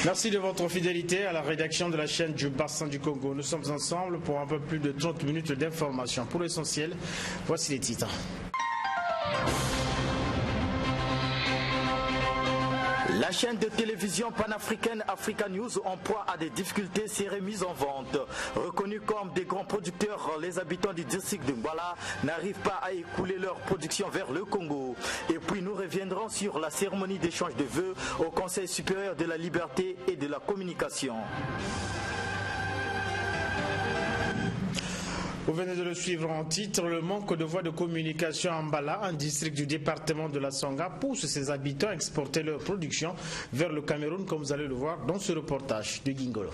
Merci de votre fidélité à la rédaction de la chaîne du Bassin du Congo. Nous sommes ensemble pour un peu plus de 30 minutes d'information. Pour l'essentiel, voici les titres. La chaîne de télévision panafricaine Africa News en proie à des difficultés serait mise en vente. Reconnus comme des grands producteurs, les habitants du district de Ngwala n'arrivent pas à écouler leur production vers le Congo. Et puis nous reviendrons sur la cérémonie d'échange de vœux au Conseil supérieur de la liberté et de la communication. Vous venez de le suivre en titre, le manque de voies de communication à Mbala, un district du département de la Songa, pousse ses habitants à exporter leur production vers le Cameroun, comme vous allez le voir dans ce reportage de Gingolo.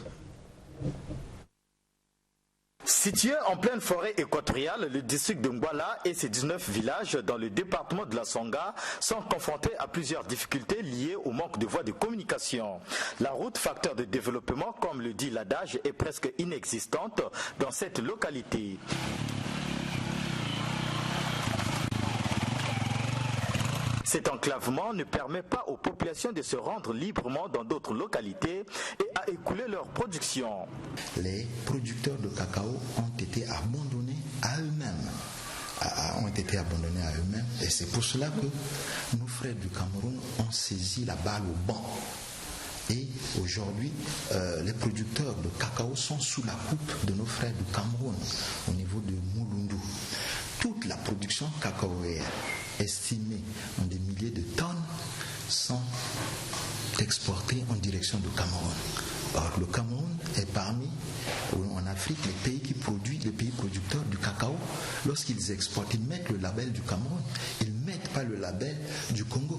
Situé en pleine forêt équatoriale, le district de Ngwala et ses 19 villages dans le département de la Songa sont confrontés à plusieurs difficultés liées au manque de voies de communication. La route, facteur de développement, comme le dit l'adage, est presque inexistante dans cette localité. Cet enclavement ne permet pas aux populations de se rendre librement dans d'autres localités et à écouler leur production. Les producteurs de cacao ont été abandonnés à eux-mêmes. Et c'est pour cela que nos frères du Cameroun ont saisi la balle au banc. Et aujourd'hui, les producteurs de cacao sont sous la coupe de nos frères du Cameroun au niveau de Mulundu. Toute la production cacaoère, estimée en des milliers de tonnes, sont exportées en direction du Cameroun. Or, le Cameroun est parmi, en Afrique, les pays producteurs du cacao. Lorsqu'ils exportent, ils mettent le label du Cameroun, ils ne mettent pas le label du Congo.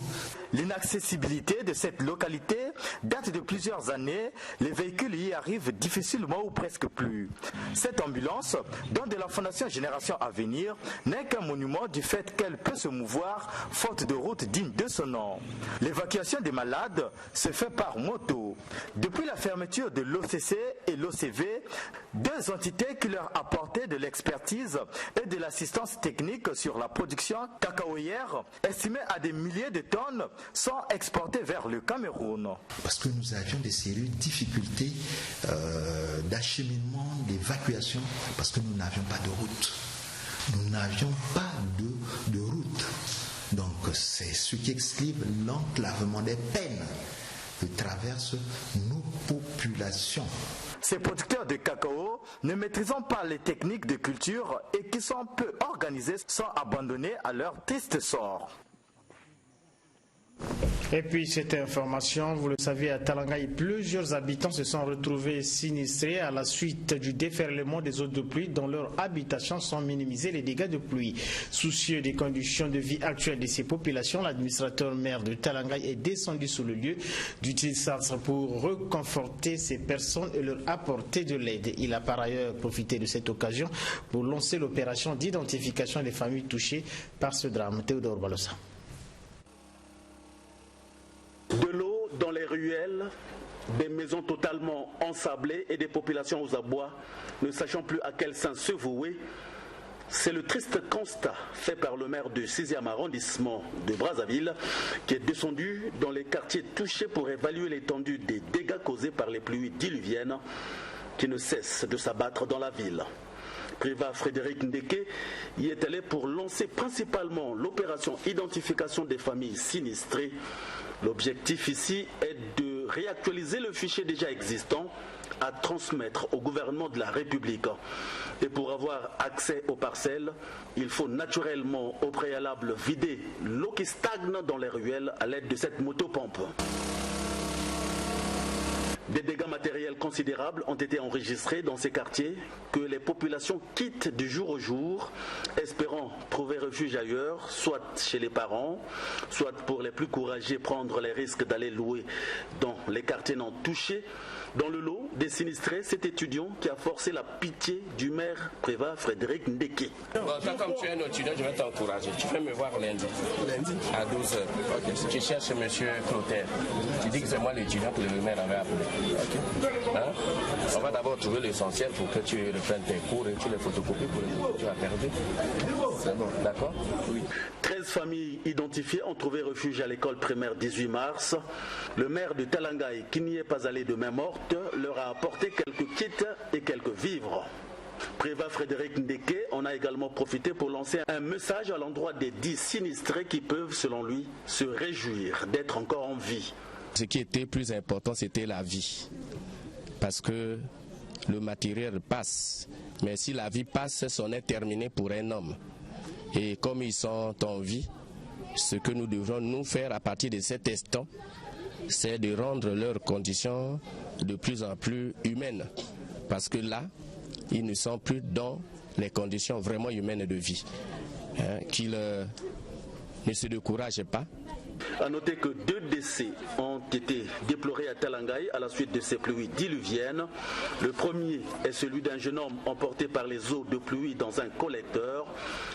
L'inaccessibilité de cette localité date de plusieurs années. Les véhicules y arrivent difficilement ou presque plus. Cette ambulance, dont de la Fondation Génération à venir, n'est qu'un monument du fait qu'elle peut se mouvoir faute de route digne de son nom. L'évacuation des malades se fait par moto. Depuis la fermeture de l'OCC et l'OCV, deux entités qui leur apportaient de l'expertise et de l'assistance technique sur la production cacaoyère, estimée à des milliers de tonnes, sont exportés vers le Cameroun. Parce que nous avions des sérieuses difficultés d'acheminement, d'évacuation, parce que nous n'avions pas de route. Nous n'avions pas de route. Donc c'est ce qui explique l'enclavement des peines que traversent nos populations. Ces producteurs de cacao, ne maîtrisant pas les techniques de culture et qui sont peu organisés, sont abandonnés à leur triste sort. Et puis cette information, vous le savez, à Talangaï, plusieurs habitants se sont retrouvés sinistrés à la suite du déferlement des eaux de pluie dans leur habitation sans minimiser les dégâts de pluie. Soucieux des conditions de vie actuelles de ces populations, l'administrateur maire de Talangaï est descendu sur le lieu du Tissastre pour reconforter ces personnes et leur apporter de l'aide. Il a par ailleurs profité de cette occasion pour lancer l'opération d'identification des familles touchées par ce drame. Théodore Balossa. De l'eau dans les ruelles, des maisons totalement ensablées et des populations aux abois, ne sachant plus à quel sens se vouer. C'est le triste constat fait par le maire du 6e arrondissement de Brazzaville qui est descendu dans les quartiers touchés pour évaluer l'étendue des dégâts causés par les pluies diluviennes qui ne cessent de s'abattre dans la ville. Priva Frédéric Ndeke y est allé pour lancer principalement l'opération identification des familles sinistrées. L'objectif ici est de réactualiser le fichier déjà existant à transmettre au gouvernement de la République. Et pour avoir accès aux parcelles, il faut naturellement au préalable vider l'eau qui stagne dans les ruelles à l'aide de cette motopompe. Des dégâts matériels considérables ont été enregistrés dans ces quartiers que les populations quittent du jour au jour, espérant trouver refuge ailleurs, soit chez les parents, soit pour les plus courageux prendre les risques d'aller louer dans les quartiers non touchés. Dans le lot des sinistrés, cet étudiant qui a forcé la pitié du maire Préva Frédéric Ndeke. Bon, comme tu es un étudiant, je vais t'encourager. Tu peux me voir lundi. Lundi à 12h. Okay. Tu cherches M. Clotaire. Tu dis que c'est moi l'étudiant que le maire avait appelé. Okay. Hein? On va d'abord trouver l'essentiel pour que tu reprennes tes cours et tu les photocopies pour les cours que tu as perdus. C'est bon, d'accord? Oui. 13 familles identifiées ont trouvé refuge à l'école primaire 18 mars. Le maire de Talangaï, qui n'y est pas allé de main morte, leur a apporté quelques kits et quelques vivres. Prévat Frédéric Ndeke en a également profité pour lancer un message à l'endroit des 10 sinistrés qui peuvent, selon lui, se réjouir d'être encore en vie. Ce qui était plus important, c'était la vie. Parce que le matériel passe. Mais si la vie passe, c'en est terminé pour un homme. Et comme ils sont en vie, ce que nous devrons nous faire à partir de cet instant, c'est de rendre leurs conditions de plus en plus humaines. Parce que là, ils ne sont plus dans les conditions vraiment humaines de vie. Qu'ils ne se découragent pas. A noter que 2 décès ont été déplorés à Talangaï à la suite de ces pluies diluviennes. Le premier est celui d'un jeune homme emporté par les eaux de pluie dans un collecteur.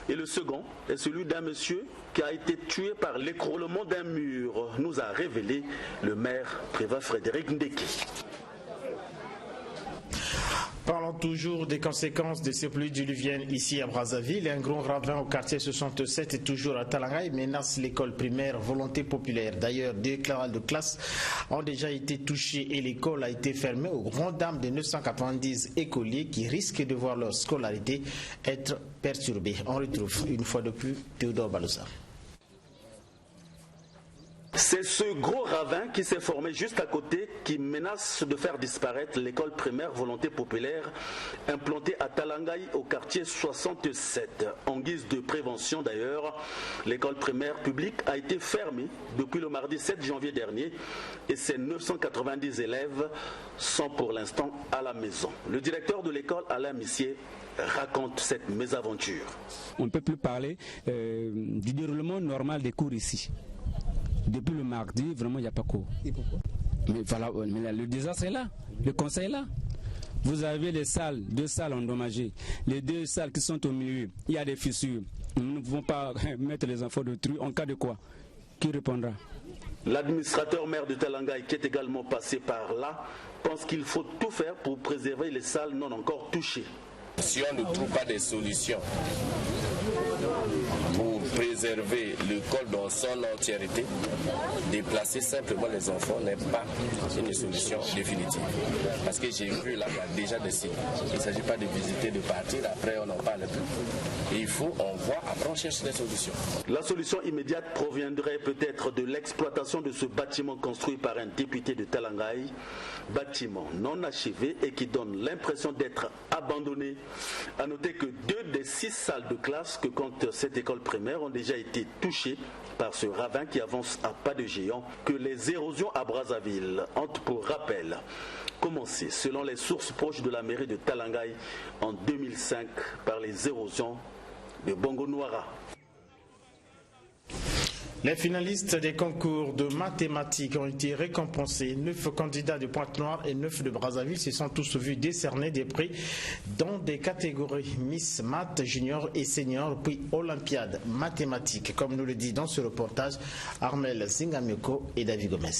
Et le second est celui d'un monsieur qui a été tué par l'écroulement d'un mur, nous a révélé le maire Prévat Frédéric Ndeke. Parlons toujours des conséquences de ces pluies diluviennes ici à Brazzaville. Un gros ravin au quartier 67 et toujours à Talangaï menace l'école primaire Volonté Populaire. D'ailleurs, 2 salles de classe ont déjà été touchées et l'école a été fermée aux grandes dames de 990 écoliers qui risquent de voir leur scolarité être perturbée. On retrouve une fois de plus Théodore Balosa. C'est ce gros ravin qui s'est formé juste à côté qui menace de faire disparaître l'école primaire Volonté Populaire implantée à Talangaï au quartier 67. En guise de prévention d'ailleurs, l'école primaire publique a été fermée depuis le mardi 7 janvier dernier et ses 990 élèves sont pour l'instant à la maison. Le directeur de l'école, Alain Missier, raconte cette mésaventure. On ne peut plus parler du déroulement normal des cours ici. Depuis le mardi, vraiment, il n'y a pas cours. Et pourquoi? Mais voilà, mais là, le désastre est là, le conseil est là. Vous avez les salles, 2 salles endommagées. Les 2 salles qui sont au milieu, il y a des fissures. Nous ne pouvons pas mettre les enfants d'autrui. En cas de quoi? Qui répondra? L'administrateur maire de Talangaï, qui est également passé par là, pense qu'il faut tout faire pour préserver les salles non encore touchées. Si on ne trouve pas des solutions pour préserver l'école dans son entièreté, déplacer simplement les enfants n'est pas une solution définitive. Parce que j'ai vu là, il y a déjà des signes. Il ne s'agit pas de visiter, de partir, après on n'en parle plus. Et il faut, on voit, après on cherche des solutions. La solution immédiate proviendrait peut-être de l'exploitation de ce bâtiment construit par un député de Talangaï, bâtiment non achevé et qui donne l'impression d'être abandonné. A noter que 2 des 6 salles de classe que compte cette école primaire ont déjà été touchées par ce ravin qui avance à pas de géant, que les érosions à Brazzaville ont pour rappel commencé, selon les sources proches de la mairie de Talangaï, en 2005 par les érosions de Bongo Noara. Les finalistes des concours de mathématiques ont été récompensés. 9 candidats de Pointe-Noire et 9 de Brazzaville se sont tous vus décerner des prix dans des catégories Miss Math, Junior et Senior, puis Olympiade mathématiques, comme nous le dit dans ce reportage Armel Zingamyoko et David Gomez.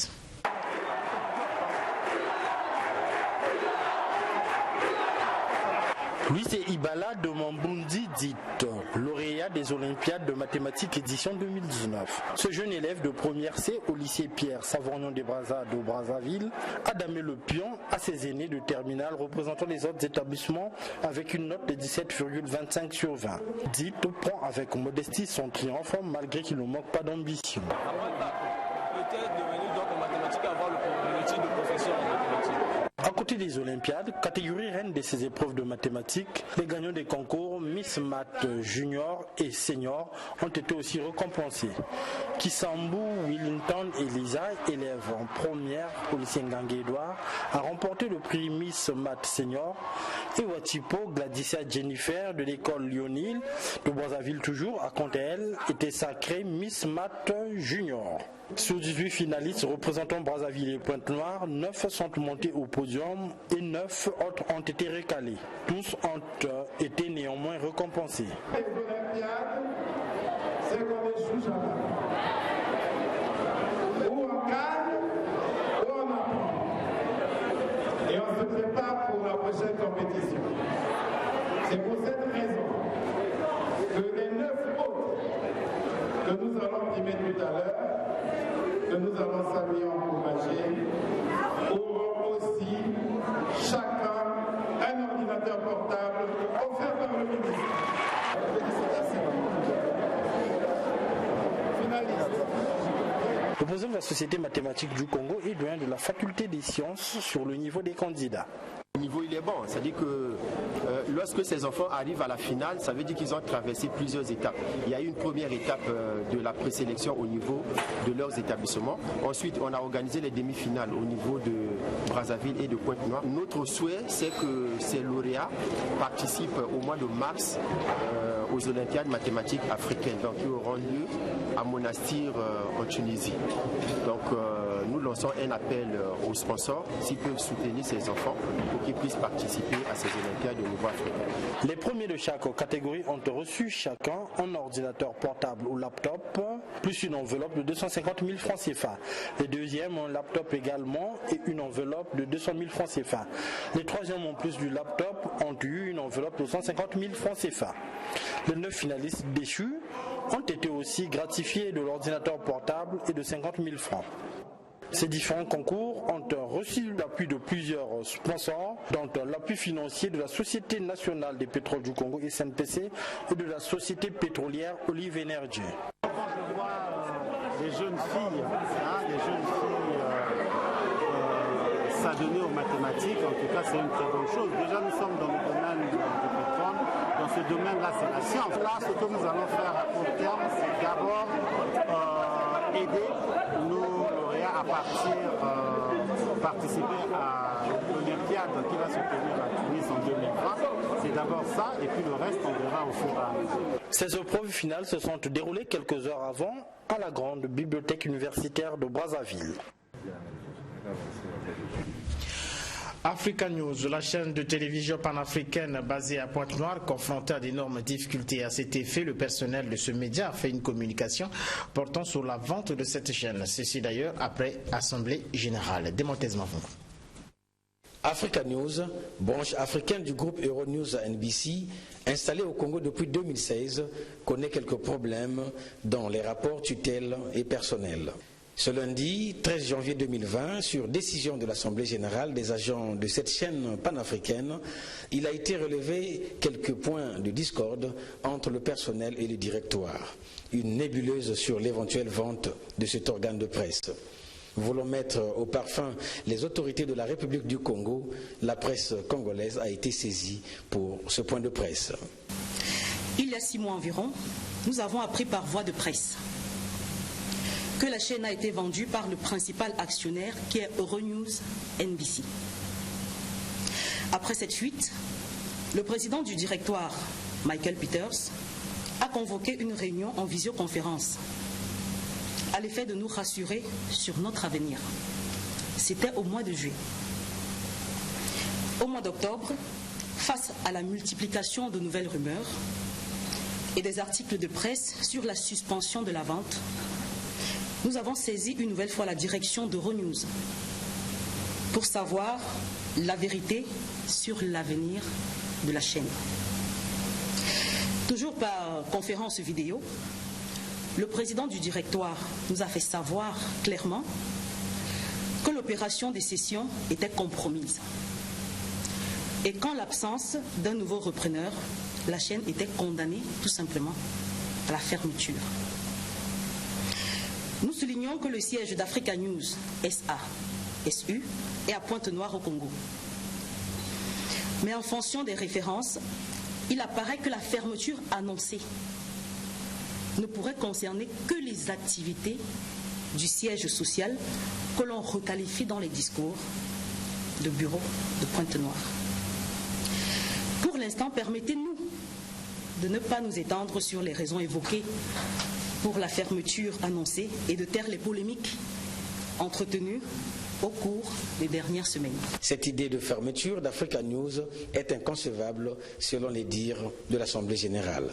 Lui, c'est Ibala de Mambundi dit, lauréat des Olympiades de mathématiques édition 2019. Ce jeune élève de première C au lycée Pierre Savorgnon de Brazzaville a damé le pion à ses aînés de terminale représentant les autres établissements avec une note de 17,25 sur 20. Dit prend avec modestie son triomphe malgré qu'il ne manque pas d'ambition. Peut-être devenu donc en mathématiques avoir le métier de professeur en mathématiques. À côté des Olympiades, catégorie reine de ces épreuves de mathématiques, les gagnants des concours Miss Math Junior et Senior ont été aussi récompensés. Kisambu Willington Elisa, élève en première au lycée Ngangue-Edouard, a remporté le prix Miss Math Senior. Et Watipo Gladicia Jennifer de l'école Lionel de Brazzaville toujours, a quant à elle été sacrée Miss Math Junior. Sur 18 finalistes représentant Brazzaville et Pointe-Noire, 9 sont montés au podium et 9 autres ont été recalés. Tous ont été néanmoins récompensés. Les Olympiades, c'est comme des sous-jardins. Où on gagne, où on apprend. Et on se prépare pour la prochaine compétition. C'est pour cette raison que les 9 autres que nous allons primer tout à l'heure, que nous allons saluer et encourager, auront aussi chacun un ordinateur portable offert par le ministre. Le président de la Société mathématique du Congo est doyen de la faculté des sciences sur le niveau des candidats. Le niveau il est bon, c'est-à-dire que lorsque ces enfants arrivent à la finale, ça veut dire qu'ils ont traversé plusieurs étapes. Il y a eu une première étape de la présélection au niveau de leurs établissements. Ensuite, on a organisé les demi-finales au niveau de Brazzaville et de Pointe-Noire. Notre souhait, c'est que ces lauréats participent au mois de mars aux Olympiades mathématiques africaines, donc qui auront lieu à Monastir en Tunisie. Donc nous lançons un appel aux sponsors s'ils peuvent soutenir ces enfants pour qu'ils puissent participer à ces Olympiades au niveau africain. Les premiers de chaque catégorie ont reçu chacun un ordinateur portable ou laptop, plus une enveloppe de 250 000 francs CFA. Les deuxièmes, un laptop également et une enveloppe de 200 000 francs CFA. Les troisièmes, en plus du laptop, ont eu une enveloppe de 150 000 francs CFA. Les 9 finalistes déchus ont été aussi gratifiés de l'ordinateur portable et de 50 000 francs. Ces différents concours ont reçu l'appui de plusieurs sponsors, dont l'appui financier de la Société nationale des pétroles du Congo, SNPC, et de la société pétrolière Olive Energy. Quand je vois des jeunes filles, s'adonner aux mathématiques, en tout cas c'est une très bonne chose. Déjà nous sommes dans le domaine du pétrole, dans ce domaine-là c'est la science. Là ce que nous allons faire à court terme, c'est d'abord aider nos lauréats à participer à l'Olympiade qui va se tenir à Tunis en 2020. C'est d'abord ça, et puis le reste on verra au fur et à mesure. Ces épreuves finales se sont déroulées quelques heures avant à la grande bibliothèque universitaire de Brazzaville. Africa News, la chaîne de télévision panafricaine basée à Pointe-Noire, confrontée à d'énormes difficultés. À cet effet, le personnel de ce média a fait une communication portant sur la vente de cette chaîne. Ceci d'ailleurs après Assemblée Générale. Démontez Mavon. Africa News, branche africaine du groupe Euronews NBC, installée au Congo depuis 2016, connaît quelques problèmes dans les rapports tutelle et personnels. Ce lundi 13 janvier 2020, sur décision de l'Assemblée générale des agents de cette chaîne panafricaine, il a été relevé quelques points de discorde entre le personnel et le directoire. Une nébuleuse sur l'éventuelle vente de cet organe de presse. Voulant mettre au parfum les autorités de la République du Congo, la presse congolaise a été saisie pour ce point de presse. Il y a 6 mois environ, nous avons appris par voie de presse que la chaîne a été vendue par le principal actionnaire qui est Euronews NBC. Après cette fuite, le président du directoire, Michael Peters, a convoqué une réunion en visioconférence à l'effet de nous rassurer sur notre avenir. C'était au mois de juillet. Au mois d'octobre, face à la multiplication de nouvelles rumeurs et des articles de presse sur la suspension de la vente, nous avons saisi une nouvelle fois la direction d'Euronews pour savoir la vérité sur l'avenir de la chaîne. Toujours par conférence vidéo, le président du directoire nous a fait savoir clairement que l'opération des cessions était compromise et qu'en l'absence d'un nouveau repreneur, la chaîne était condamnée tout simplement à la fermeture. Nous soulignons que le siège d'Africa News SA-SU est à Pointe-Noire au Congo. Mais en fonction des références, il apparaît que la fermeture annoncée ne pourrait concerner que les activités du siège social que l'on requalifie dans les discours de bureau de Pointe-Noire. Pour l'instant, permettez-nous de ne pas nous étendre sur les raisons évoquées pour la fermeture annoncée et de taire les polémiques entretenues au cours des dernières semaines. Cette idée de fermeture d'Africa News est inconcevable selon les dires de l'Assemblée générale.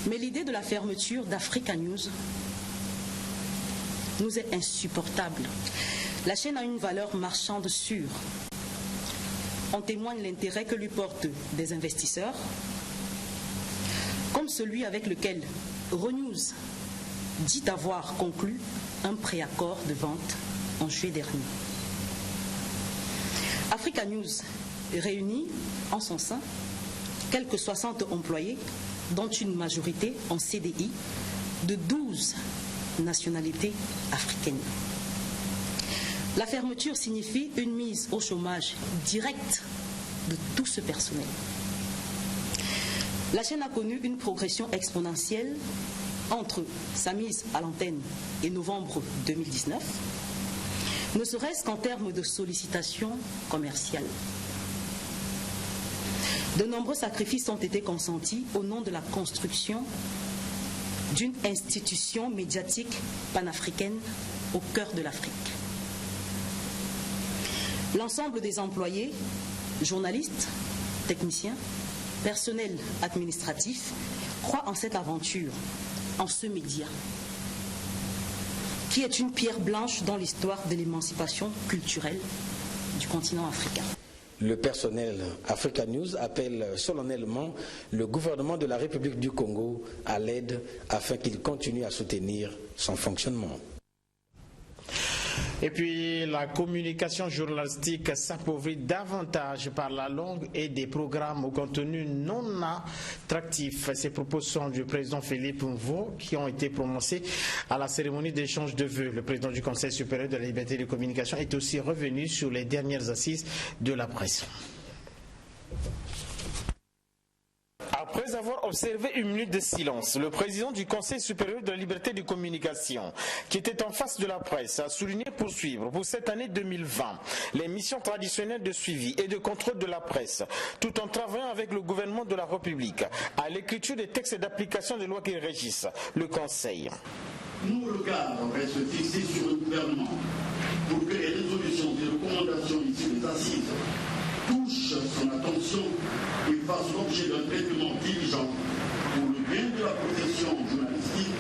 Mais l'idée de la fermeture d'Africa News nous est insupportable. La chaîne a une valeur marchande sûre. en témoigne l'intérêt que lui portent des investisseurs, comme celui avec lequel Renews dit avoir conclu un préaccord de vente en juillet dernier. Africa News réunit en son sein quelques 60 employés, dont une majorité en CDI, de 12 nationalités africaines. La fermeture signifie une mise au chômage direct de tout ce personnel. La chaîne a connu une progression exponentielle entre sa mise à l'antenne et novembre 2019, ne serait-ce qu'en termes de sollicitation commerciale. De nombreux sacrifices ont été consentis au nom de la construction d'une institution médiatique panafricaine au cœur de l'Afrique. L'ensemble des employés, journalistes, techniciens, personnel administratif, croient en cette aventure, en ce média, qui est une pierre blanche dans l'histoire de l'émancipation culturelle du continent africain. Le personnel Africa News appelle solennellement le gouvernement de la République du Congo à l'aide afin qu'il continue à soutenir son fonctionnement. Et puis la communication journalistique s'appauvrit davantage par la longue et des programmes au contenu non attractif. Ces propos sont du président Philippe Mvo qui ont été prononcés à la cérémonie d'échange de vœux. Le président du Conseil supérieur de la liberté de communication est aussi revenu sur les dernières assises de la presse. Après avoir observé une minute de silence, le président du Conseil supérieur de la liberté de communication, qui était en face de la presse, a souligné poursuivre pour cette année 2020 les missions traditionnelles de suivi et de contrôle de la presse, tout en travaillant avec le gouvernement de la République à l'écriture des textes d'application des lois qui régissent le Conseil. Nous, le cadre reste fixé sur le gouvernement pour que les résolutions et recommandations issues des assises touche son attention et fasse l'objet d'un traitement diligent pour le bien de la profession journalistique,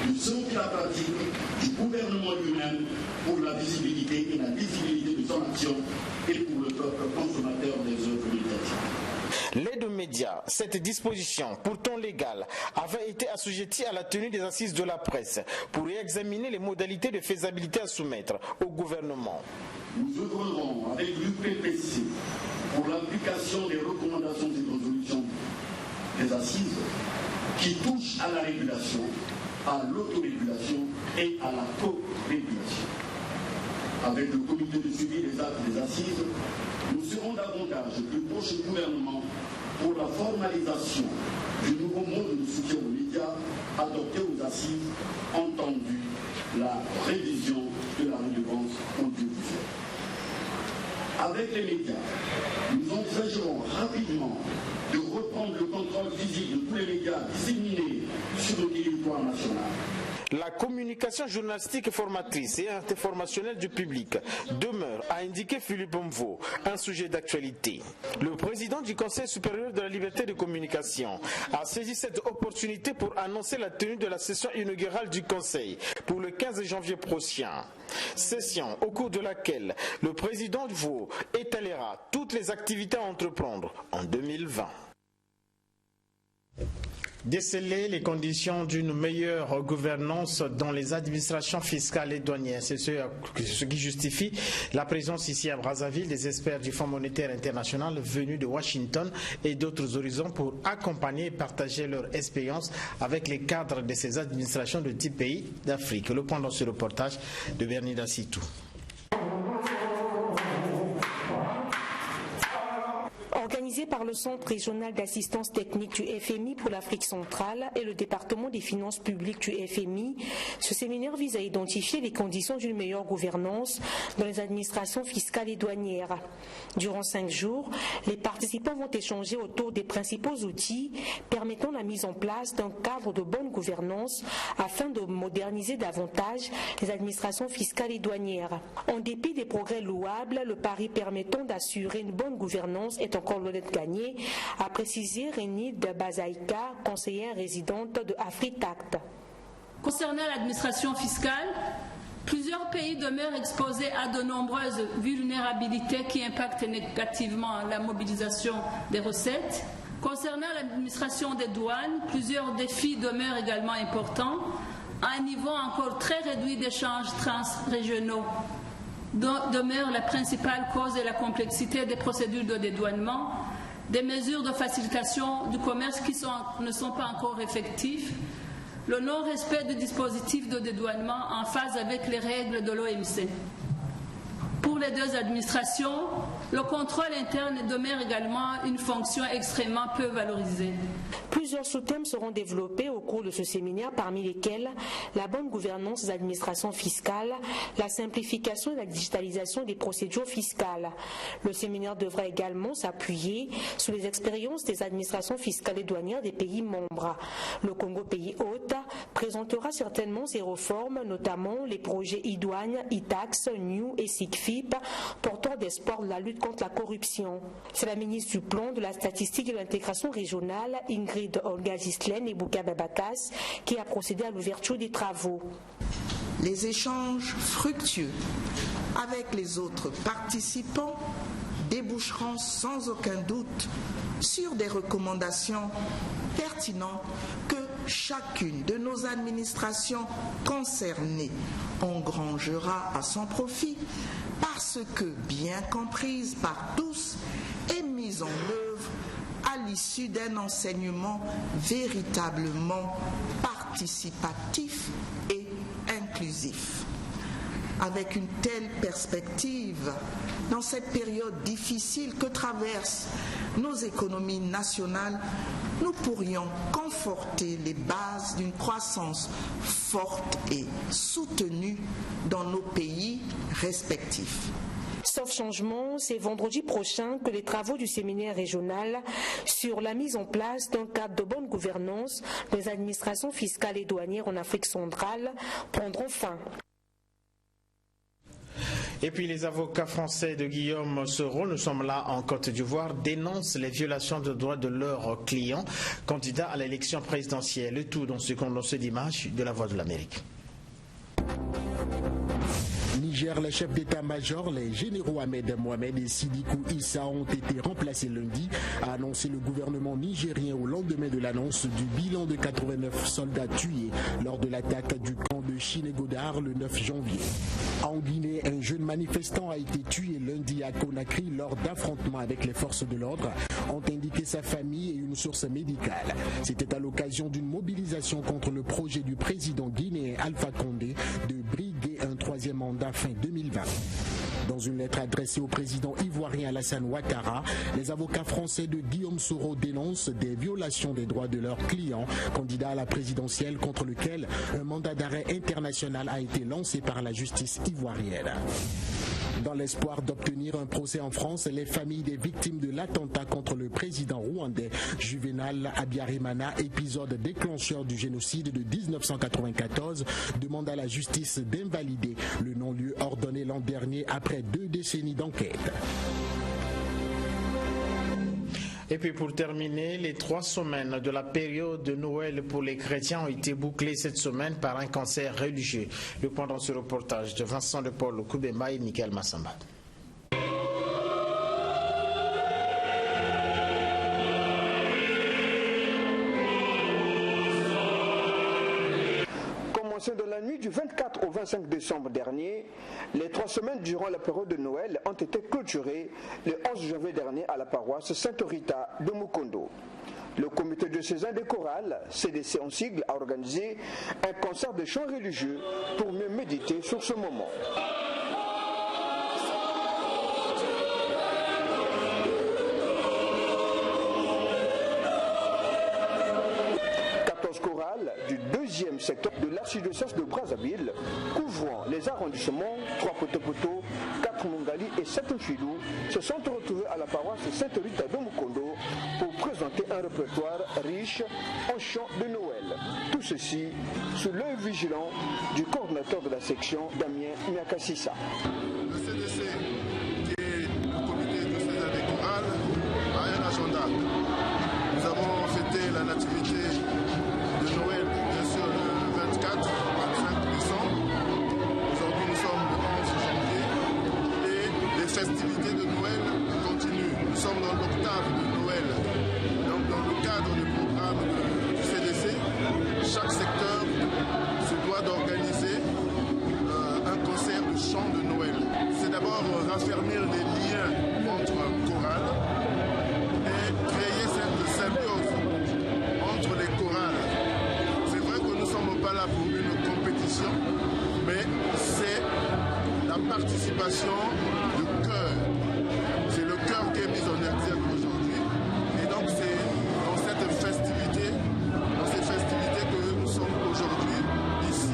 de ceux qui la pratiquent, du gouvernement lui-même, pour la visibilité et la lisibilité de son action et pour le peuple consommateur des œuvres médiatiques. L'aide aux médias, cette disposition, pourtant légale, avait été assujettie à la tenue des assises de la presse pour y examiner les modalités de faisabilité à soumettre au gouvernement. Nous œuvrerons avec l'UPPC pour l'application des recommandations et résolutions des assises qui touchent à la régulation, à l'autorégulation et à la co-régulation. Avec le comité de suivi des actes des assises, nous serons davantage plus proches du gouvernement pour la formalisation du nouveau mode de soutien aux médias adopté aux assises, entendu la révision de la redevance audiovisuelle. Avec les médias, nous envisagerons rapidement de reprendre le contrôle physique de tous les médias disséminés sur le territoire national. La communication journalistique formatrice et informationnelle du public demeure, a indiqué Philippe Mvo, un sujet d'actualité. Le président du Conseil supérieur de la liberté de communication a saisi cette opportunité pour annoncer la tenue de la session inaugurale du Conseil pour le 15 janvier prochain. Session au cours de laquelle le président Mvo étalera toutes les activités à entreprendre en 2020. Déceler les conditions d'une meilleure gouvernance dans les administrations fiscales et douanières. C'est ce qui justifie la présence ici à Brazzaville des experts du Fonds monétaire international venus de Washington et d'autres horizons pour accompagner et partager leur expérience avec les cadres de ces administrations de 10 pays d'Afrique. Le point dans ce reportage de Bernie Dassitou. Organisé par le Centre régional d'assistance technique du FMI pour l'Afrique centrale et le département des finances publiques du FMI, ce séminaire vise à identifier les conditions d'une meilleure gouvernance dans les administrations fiscales et douanières. Durant 5 jours, les participants vont échanger autour des principaux outils permettant la mise en place d'un cadre de bonne gouvernance afin de moderniser davantage les administrations fiscales et douanières. En dépit des progrès louables, le pari permettant d'assurer une bonne gouvernance est encore loin d'être gagné, a précisé Renide Bazaïka, conseillère résidente de Afritact. Concernant l'administration fiscale, Plusieurs pays demeurent exposés à de nombreuses vulnérabilités qui impactent négativement la mobilisation des recettes. Concernant l'administration des douanes, plusieurs défis demeurent également importants. À un niveau encore très réduit d'échanges transrégionaux demeure la principale cause de la complexité des procédures de dédouanement, des mesures de facilitation du commerce qui ne sont pas encore effectives, le non-respect du dispositif de dédouanement en phase avec les règles de l'OMC. Pour les deux administrations, le contrôle interne demeure également une fonction extrêmement peu valorisée. Plusieurs sous-thèmes seront développés au cours de ce séminaire, parmi lesquels la bonne gouvernance des administrations fiscales, la simplification et la digitalisation des procédures fiscales. Le séminaire devra également s'appuyer sur les expériences des administrations fiscales et douanières des pays membres. Le Congo, pays hôte, présentera certainement ses réformes, notamment les projets e-douane, e-tax, NEW et SIGFIP, porteurs d'espoir de la lutte contre la corruption. C'est la ministre du Plan, de la Statistique et de l'Intégration régionale, Ingrid Olga-Gislen et Bouka Babakas, qui a procédé à l'ouverture des travaux. Les échanges fructueux avec les autres participants déboucheront sans aucun doute sur des recommandations pertinentes que chacune de nos administrations concernées engrangera à son profit parce que, bien comprise par tous, est mise en œuvre à l'issue d'un enseignement véritablement participatif et inclusif. Avec une telle perspective, dans cette période difficile que traversent nos économies nationales, nous pourrions conforter les bases d'une croissance forte et soutenue dans nos pays respectifs. Sauf changement, c'est vendredi prochain que les travaux du séminaire régional sur la mise en place d'un cadre de bonne gouvernance des administrations fiscales et douanières en Afrique centrale prendront fin. Et puis les avocats français de Guillaume Soro, nous sommes là en Côte d'Ivoire, dénoncent les violations de droits de leurs clients candidats à l'élection présidentielle. Le tout dans ce dimanche de la Voix de l'Amérique. Niger, les chefs d'état-major, les généraux Ahmed Mohamed et Sidikou Issa ont été remplacés lundi, a annoncé le gouvernement nigérien au lendemain de l'annonce du bilan de 89 soldats tués lors de l'attaque du camp de Chinégodar le 9 janvier. En Guinée, un jeune manifestant a été tué lundi à Conakry lors d'affrontements avec les forces de l'ordre, ont indiqué sa famille et une source médicale. C'était à l'occasion d'une mobilisation contre le projet du président guinéen Alpha Condé de briguer un troisième mandat fin 2020. Dans une lettre adressée au président ivoirien Alassane Ouattara, les avocats français de Guillaume Soro dénoncent des violations des droits de leurs clients, candidats à la présidentielle contre lequel un mandat d'arrêt international a été lancé par la justice ivoirienne. Dans l'espoir d'obtenir un procès en France, les familles des victimes de l'attentat contre le président rwandais Juvenal Habyarimana, épisode déclencheur du génocide de 1994, demandent à la justice d'invalider le non-lieu ordonné l'an dernier après 2 décennies d'enquête. Et puis pour terminer, les 3 semaines de la période de Noël pour les chrétiens ont été bouclées cette semaine par un concert religieux. Le point dans ce reportage de Vincent de Paul Koubemba et Michael Massamba. De la nuit du 24 au 25 décembre dernier, les 3 semaines durant la période de Noël ont été clôturées le 11 janvier dernier à la paroisse Sainte Rita de Mukondo. Le comité diocésain des chorales, CDC en sigle, a organisé un concert de chants religieux pour mieux méditer sur ce moment. Chorale du 2e secteur de l'archidiocèse de Brazzaville, couvrant les arrondissements 3 Poto-Poto, 4 Mongali et 7 Mfilou, se sont retrouvés à la paroisse Sainte Rita de Mukondo pour présenter un répertoire riche en chants de Noël. Tout ceci sous l'œil vigilant du coordinateur de la section, Damien Miakassissa. Le CDC, qui est le comité diocésain des chorales, a un agenda. Nous avons fêté la nativité de Noël, bien sûr, le 24 au 25 décembre. Aujourd'hui, chaque secteur se doit d'organiser un concert de chant de Noël. C'est d'abord raffermir les liens entre chorales et créer cette symbiose entre les chorales. C'est vrai que nous ne sommes pas là pour une compétition, mais c'est la participation du cœur. C'est le cœur qui est mis en exergue aujourd'hui. Et donc c'est dans ces festivités que nous sommes aujourd'hui ici.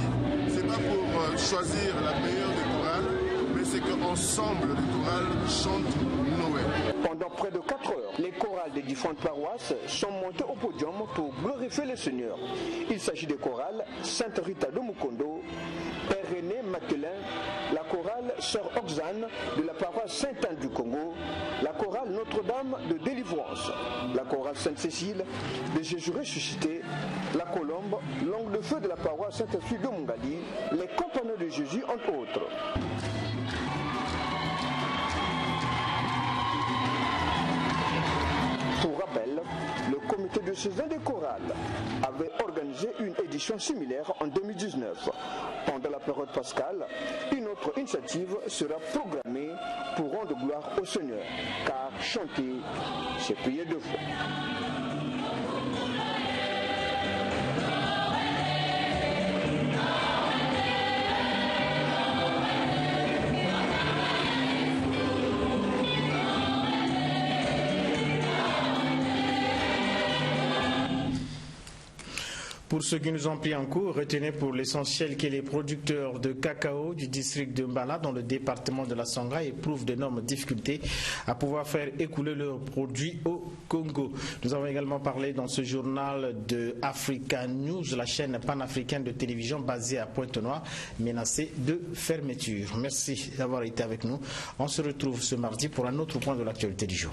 C'est pas pour choisir la meilleure des chorales, mais c'est qu'ensemble les chorales chantent Noël. Pendant près de 4 heures, les chorales des différentes paroisses sont montées au podium pour glorifier le Seigneur. Il s'agit des chorales Sainte Rita de Mukondo, Père René Mathelin, la chorale Sœur Oxane de la paroisse Sainte-Anne du Congo, la chorale Notre-Dame de Délivrance, la chorale Sainte-Cécile de Jésus ressuscité, la Colombe, l'Angle de Feu de la paroisse Sainte-Fille de Mungali, les Compagnons de Jésus, entre autres. Pour rappel, le comité diocésain des chorales avait organisé une édition similaire en 2019. Pendant la période pascale, une autre initiative sera programmée pour rendre gloire au Seigneur, car chanter, c'est prier 2 fois. Pour ceux qui nous ont pris en cours, retenez pour l'essentiel que les producteurs de cacao du district de Mbala dans le département de la Songhai éprouvent d'énormes difficultés à pouvoir faire écouler leurs produits au Congo. Nous avons également parlé dans ce journal de Africa News, la chaîne panafricaine de télévision basée à Pointe-Noire, menacée de fermeture. Merci d'avoir été avec nous. On se retrouve ce mardi pour un autre point de l'actualité du jour.